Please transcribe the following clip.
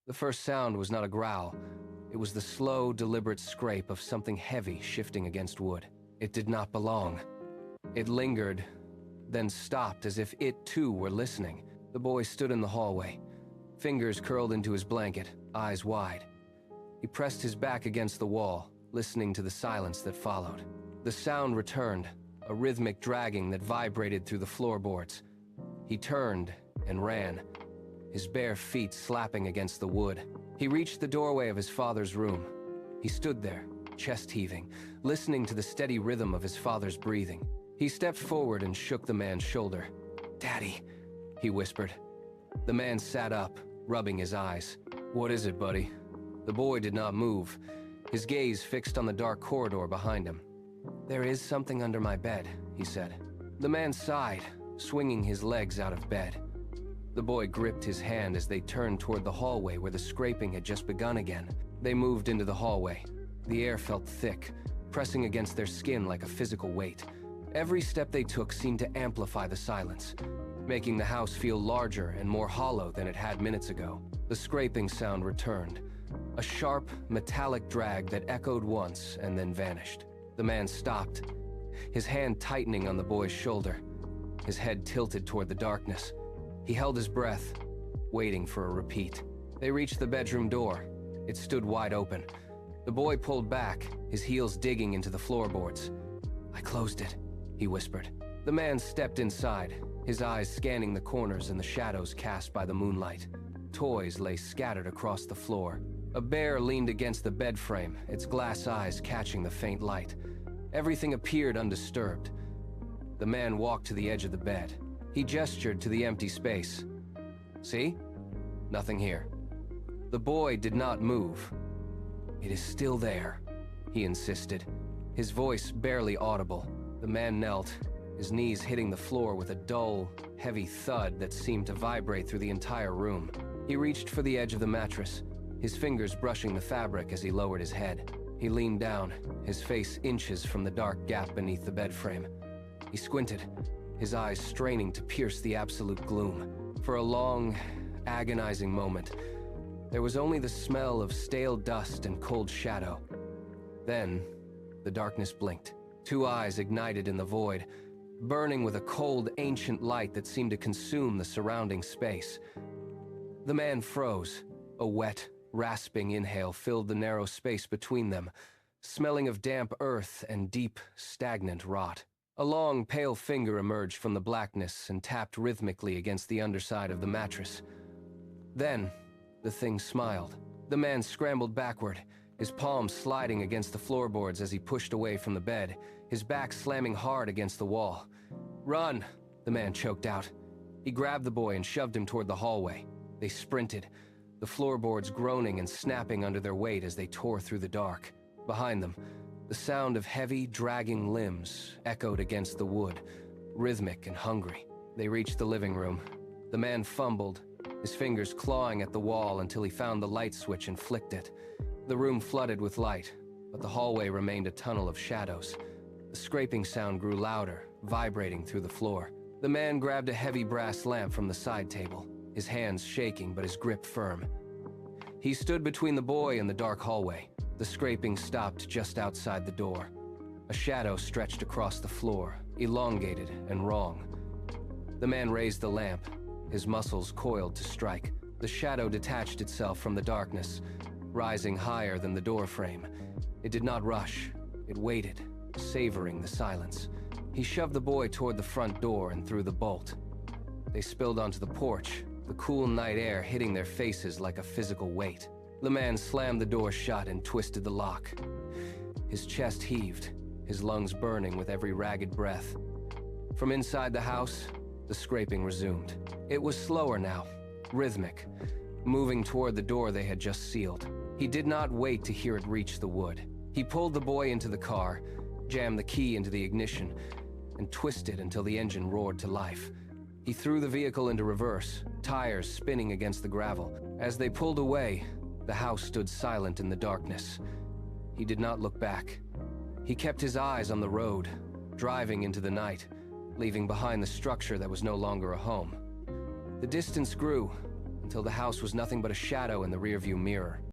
The first sound was not a growl. It was the slow, deliberate scrape of something heavy shifting against wood. It did not belong. It lingered, then stopped as if it too were listening. The boy stood in the hallway, fingers curled into his blanket, eyes wide. He pressed his back against the wall, listening to the silence that followed. The sound returned, a rhythmic dragging that vibrated through the floorboards. He turned and ran, his bare feet slapping against the wood. He reached the doorway of his father's room. He stood there, chest heaving, listening to the steady rhythm of his father's breathing. He stepped forward and shook the man's shoulder. "Daddy," he whispered. The man sat up, rubbing his eyes. "What is it, buddy?" The boy did not move, his gaze fixed on the dark corridor behind him. "There is something under my bed," he said. The man sighed, swinging his legs out of bed. The boy gripped his hand as they turned toward the hallway where the scraping had just begun again. They moved into the hallway. The air felt thick, pressing against their skin like a physical weight. Every step they took seemed to amplify the silence, making the house feel larger and more hollow than it had minutes ago. The scraping sound returned, a sharp, metallic drag that echoed once and then vanished. The man stopped, his hand tightening on the boy's shoulder, his head tilted toward the darkness. He held his breath, waiting for a repeat. They reached the bedroom door. It stood wide open. The boy pulled back, his heels digging into the floorboards. "I closed it," he whispered. The man stepped inside, his eyes scanning the corners and the shadows cast by the moonlight. Toys lay scattered across the floor. A bear leaned against the bed frame, its glass eyes catching the faint light. Everything appeared undisturbed. The man walked to the edge of the bed. He gestured to the empty space. "See? Nothing here." The boy did not move. "It is still there," he insisted, his voice barely audible. The man knelt, his knees hitting the floor with a dull, heavy thud that seemed to vibrate through the entire room. He reached for the edge of the mattress, his fingers brushing the fabric as he lowered his head. He leaned down, his face inches from the dark gap beneath the bed frame. He squinted, his eyes straining to pierce the absolute gloom. For a long, agonizing moment, there was only the smell of stale dust and cold shadow. Then, the darkness blinked. Two eyes ignited in the void, burning with a cold, ancient light that seemed to consume the surrounding space. The man froze. A wet, rasping inhale filled the narrow space between them, smelling of damp earth and deep, stagnant rot. A long, pale finger emerged from the blackness and tapped rhythmically against the underside of the mattress. Then, the thing smiled. The man scrambled backward, his palms sliding against the floorboards as he pushed away from the bed, his back slamming hard against the wall. "Run!" the man choked out. He grabbed the boy and shoved him toward the hallway. They sprinted, the floorboards groaning and snapping under their weight as they tore through the dark. Behind them, the sound of heavy, dragging limbs echoed against the wood, rhythmic and hungry. They reached the living room. The man fumbled, his fingers clawing at the wall until he found the light switch and flicked it. The room flooded with light, but the hallway remained a tunnel of shadows. The scraping sound grew louder, vibrating through the floor. The man grabbed a heavy brass lamp from the side table, his hands shaking but his grip firm. He stood between the boy and the dark hallway. The scraping stopped just outside the door. A shadow stretched across the floor, elongated and wrong. The man raised the lamp, his muscles coiled to strike. The shadow detached itself from the darkness, rising higher than the door frame. It did not rush. It waited, savoring the silence. He shoved the boy toward the front door and threw the bolt. They spilled onto the porch, the cool night air hitting their faces like a physical weight. The man slammed the door shut and twisted the lock. His chest heaved, his lungs burning with every ragged breath. From inside the house, the scraping resumed. It was slower now, rhythmic, moving toward the door they had just sealed. He did not wait to hear it reach the wood. He pulled the boy into the car, jammed the key into the ignition, and twisted until the engine roared to life. He threw the vehicle into reverse, tires spinning against the gravel. As they pulled away, the house stood silent in the darkness. He did not look back. He kept his eyes on the road, driving into the night, leaving behind the structure that was no longer a home. The distance grew, until the house was nothing but a shadow in the rearview mirror.